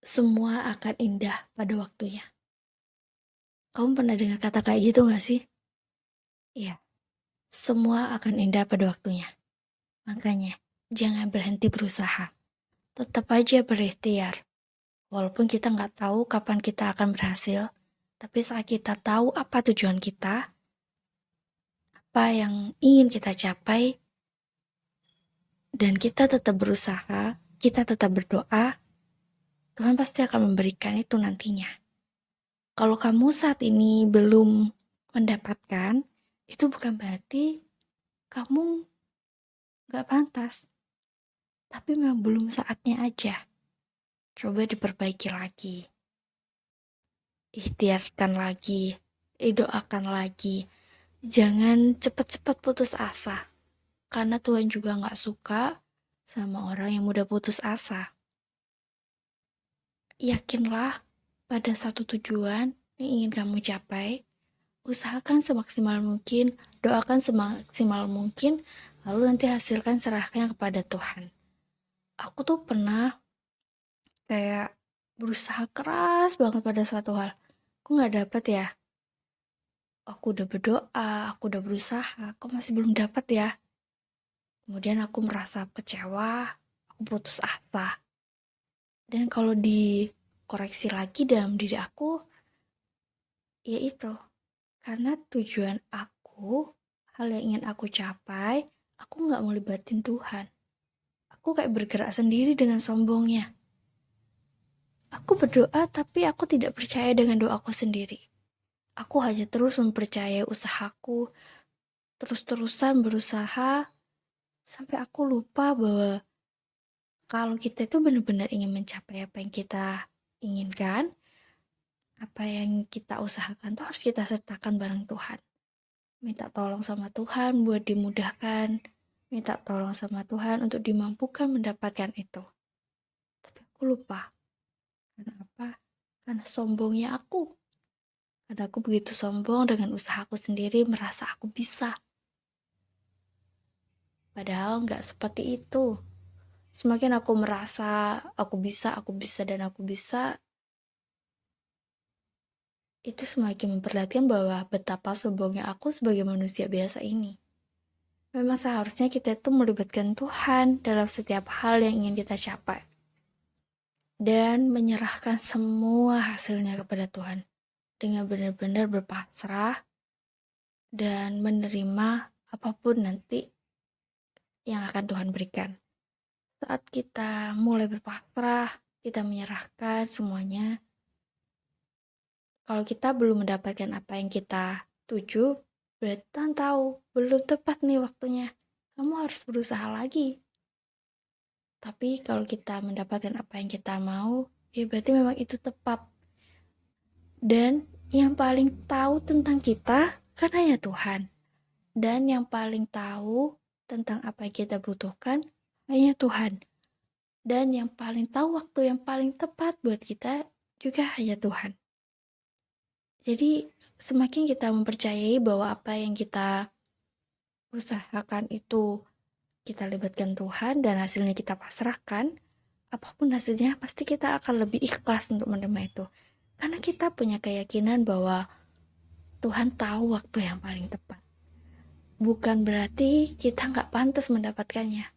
Semua akan indah pada waktunya. Kamu pernah dengar kata kayak gitu gak sih? Iya, semua akan indah pada waktunya. Makanya, jangan berhenti berusaha. Tetap aja berikhtiar. Walaupun kita nggak tahu kapan kita akan berhasil, tapi saat kita tahu apa tujuan kita, apa yang ingin kita capai, dan kita tetap berusaha, kita tetap berdoa, Tuhan pasti akan memberikan itu nantinya. Kalau kamu saat ini belum mendapatkan, itu bukan berarti kamu gak pantas. Tapi memang belum saatnya aja. Coba diperbaiki lagi. Ikhtiarkan lagi. Doakan lagi. Jangan cepat-cepat putus asa. Karena Tuhan juga gak suka sama orang yang mudah putus asa. Yakinlah pada satu tujuan yang ingin kamu capai. Usahakan semaksimal mungkin, doakan semaksimal mungkin, lalu nanti hasilkan serahkan kepada Tuhan. Aku tuh pernah kayak berusaha keras banget pada suatu hal. Aku nggak dapet ya. Aku udah berdoa, aku udah berusaha, kok masih belum dapet ya. Kemudian aku merasa kecewa, aku putus asa. Dan kalau dikoreksi lagi dalam diri aku, ya itu. Karena tujuan aku, hal yang ingin aku capai, aku nggak mau libatin Tuhan. Aku kayak bergerak sendiri dengan sombongnya. Aku berdoa tapi aku tidak percaya dengan doaku sendiri. Aku hanya terus mempercayai usahaku, terus-terusan berusaha, sampai aku lupa bahwa kalau kita itu benar-benar ingin mencapai apa yang kita inginkan, apa yang kita usahakan tuh harus kita sertakan bareng Tuhan. Minta tolong sama Tuhan buat dimudahkan, minta tolong sama Tuhan untuk dimampukan mendapatkan itu. Tapi aku lupa. Karena apa? Karena sombongnya aku. Karena aku begitu sombong dengan usahaku sendiri, merasa aku bisa. Padahal nggak seperti itu. Semakin aku merasa aku bisa, dan aku bisa, itu semakin memperlihatkan bahwa betapa sombongnya aku sebagai manusia biasa ini. Memang seharusnya kita itu melibatkan Tuhan dalam setiap hal yang ingin kita capai. Dan menyerahkan semua hasilnya kepada Tuhan. Dengan benar-benar berpasrah dan menerima apapun nanti yang akan Tuhan berikan. Saat kita mulai berpasrah, kita menyerahkan semuanya. Kalau kita belum mendapatkan apa yang kita tuju, berarti Tuhan tahu belum tepat nih waktunya. Kamu harus berusaha lagi. Tapi kalau kita mendapatkan apa yang kita mau, ya berarti memang itu tepat. Dan yang paling tahu tentang kita kan hanya Tuhan. Dan yang paling tahu tentang apa yang kita butuhkan hanya Tuhan. Dan yang paling tahu waktu yang paling tepat buat kita juga hanya Tuhan. Jadi semakin kita mempercayai bahwa apa yang kita usahakan itu kita libatkan Tuhan dan hasilnya kita pasrahkan, apapun hasilnya pasti kita akan lebih ikhlas untuk menerima itu. Karena kita punya keyakinan bahwa Tuhan tahu waktu yang paling tepat. Bukan berarti kita nggak pantas mendapatkannya,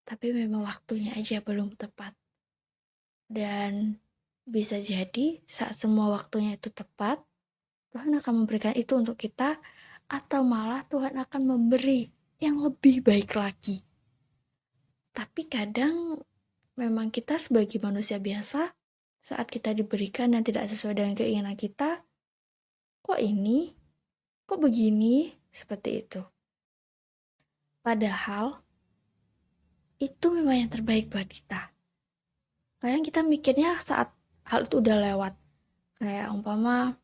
tapi memang waktunya aja belum tepat. Dan bisa jadi saat semua waktunya itu tepat, Tuhan akan memberikan itu untuk kita, atau malah Tuhan akan memberi yang lebih baik lagi. Tapi kadang memang kita sebagai manusia biasa, saat kita diberikan dan tidak sesuai dengan keinginan kita, kok ini, kok begini, seperti itu. Padahal itu memang yang terbaik buat kita. Kadang kita mikirnya saat hal itu udah lewat. Kayak umpama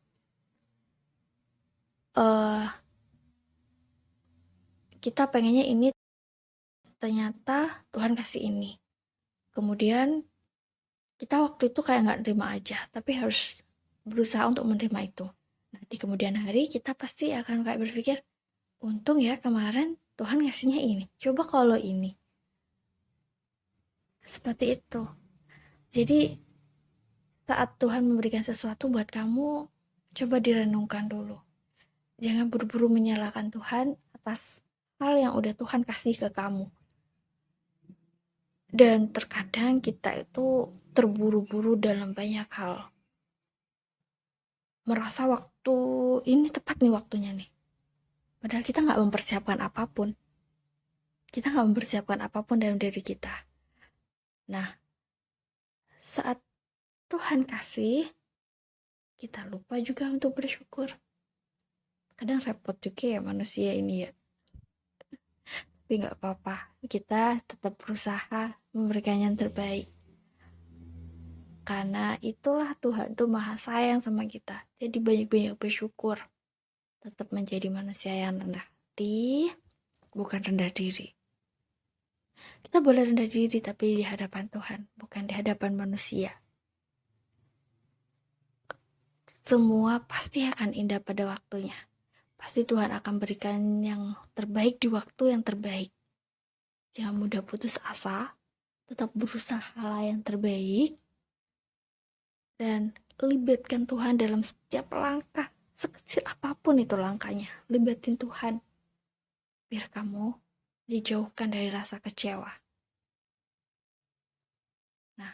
kita pengennya ini, ternyata Tuhan kasih ini. Kemudian kita waktu itu kayak nggak nerima aja, tapi harus berusaha untuk menerima itu. Nah, di kemudian hari kita pasti akan kayak berpikir, untung ya kemarin Tuhan ngasihnya ini, coba kalau ini. Seperti itu. Jadi Saat Tuhan memberikan sesuatu buat kamu, coba direnungkan dulu. Jangan buru-buru menyalahkan Tuhan atas hal yang udah Tuhan kasih ke kamu. Dan terkadang kita itu terburu-buru dalam banyak hal. Merasa waktu ini tepat nih waktunya nih. Padahal kita nggak mempersiapkan apapun. Kita nggak mempersiapkan apapun dalam diri kita. Nah, saat Tuhan kasih, kita lupa juga untuk bersyukur. Kadang repot juga ya manusia ini ya. Tapi nggak apa-apa, kita tetap berusaha memberikan yang terbaik. Karena itulah Tuhan tuh maha sayang sama kita. Jadi banyak-banyak bersyukur. Tetap menjadi manusia yang rendah hati, bukan rendah diri. Kita boleh rendah diri tapi di hadapan Tuhan, bukan di hadapan manusia. Semua pasti akan indah pada waktunya. Pasti Tuhan akan berikan yang terbaik di waktu yang terbaik. Jangan mudah putus asa, tetap berusaha yang terbaik, dan libatkan Tuhan dalam setiap langkah, sekecil apapun itu langkahnya. Libatin Tuhan, biar kamu dijauhkan dari rasa kecewa. Nah,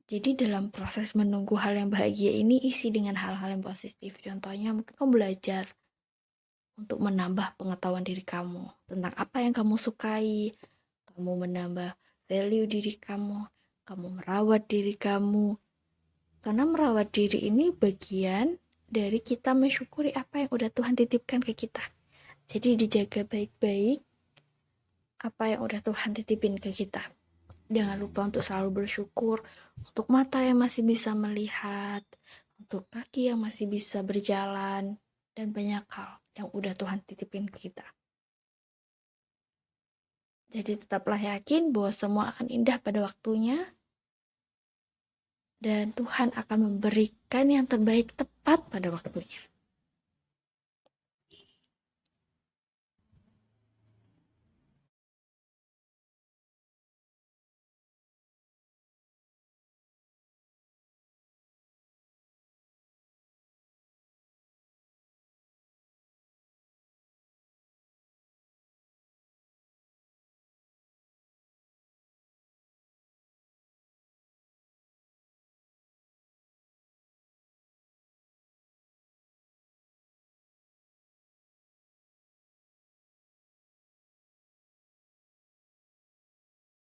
jadi dalam proses menunggu hal yang bahagia ini, isi dengan hal-hal yang positif. Contohnya mungkin kamu belajar untuk menambah pengetahuan diri kamu tentang apa yang kamu sukai, kamu menambah value diri kamu merawat diri kamu. Karena merawat diri ini bagian dari kita mensyukuri apa yang udah Tuhan titipkan ke kita. Jadi dijaga baik-baik apa yang udah Tuhan titipin ke kita. Jangan lupa untuk selalu bersyukur untuk mata yang masih bisa melihat, untuk kaki yang masih bisa berjalan, dan banyak hal yang udah Tuhan titipin ke kita. Jadi tetaplah yakin bahwa semua akan indah pada waktunya, dan Tuhan akan memberikan yang terbaik tepat pada waktunya.